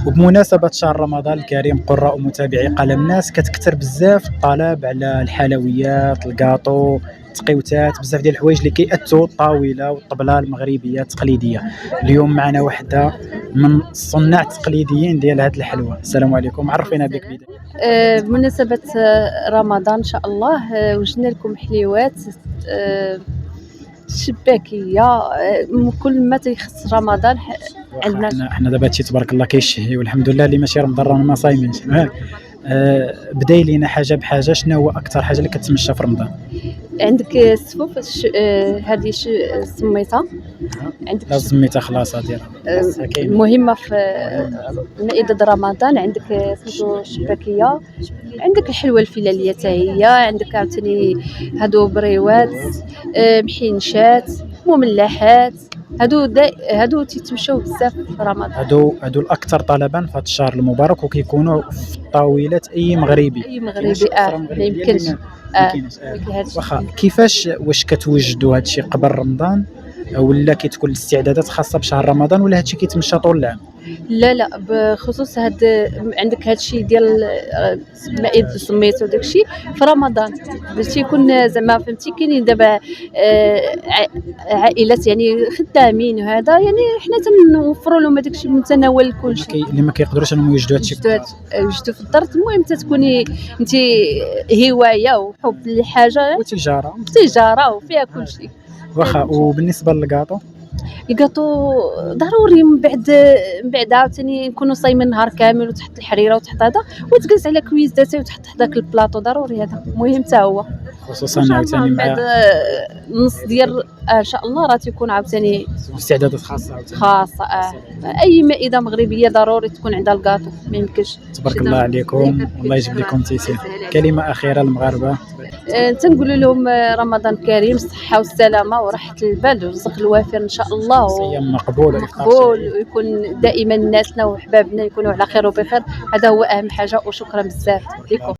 وبمناسبة شهر رمضان الكريم قراء ومتابعي قلم الناس كتكثر بزاف الطلب على الحلويات، الكاطو، التقيوتات، بزاف ديال الحوايج اللي كيأتوا الطاولة والطبلة المغربية التقليدية. اليوم معنا وحدة من الصناع التقليديين ديال هاد الحلوى. السلام عليكم، عرفينا بك بداية. بمناسبة رمضان إن شاء الله وجدنا لكم حليوات شباكية، كل ما تيخص رمضان عندنا. حنا دابا هادشي تبارك الله كيشهي والحمد لله اللي ماشي رمضان رانا ما صايمينش. بداي لينا حاجة بحاجة، شنو هو أكثر حاجة اللي كتمشى في رمضان؟ عندك السفوف هذه سميتها، عندك لا سميتها خلاص ديالها المهمة في مائدة رمضان. عندك سميتو الشباكية، عندك الحلوى الفلالية حتى هي، عندك عاوتاني هادو بريوات، محينشات، مملحات. هادو تيتمشاو بزاف في رمضان. هادو الاكثر طلبا في هذا الشهر المبارك وكيكونوا في الطاولات اي مغربي. ما يمكنش. واخا كيفاش واش كتوجدوا هادشي قبل رمضان ولا كتكون الاستعدادات خاصه بشهر رمضان ولا هادشي كيتمشى طول العام؟ لا بخصوص عندك هادشي ديال مائدة سميتو داكشي في رمضان باش تيكون زعما فهمتي. كاينين دابا عائلات يعني خدامين وهذا، يعني حنا تنوفروا لهم هذاكشي متناول كلشي. اللي ما كيقدروش انهم يوجدوا هادشي يوجدوا في الدار. المهم تتكوني انت هوايه وحب للحاجه وتجاره وفيها كلشي. واخا وبالنسبه للكاطو؟ الكاطو ضروري من بعد عاوتاني نكونوا صايمين نهار كامل وتحت الحريره وتحت هذا وتجلس على كويزاتي وتحت هذاك البلاطو. ضروري هذا مهم حتى هو، خصوصا عاوتاني مع النص ديال ان شاء الله راه تيكون عاوتاني استعدادات خاصه. اي مائده مغربيه ضروري تكون عندها الكاطو، ما يمكنش. تبارك الله عليكم، الله يجيب لكم تيسير. كلمه اخيره للمغاربه؟ تنقول لهم رمضان كريم، الصحه والسلامه وراحه البال والرزق الوافر ان شاء الله، صيام مقبول ويكون دائما ناسنا وحبابنا يكونوا على خير وبخير. هذا هو اهم حاجه، وشكرا بزاف لكم.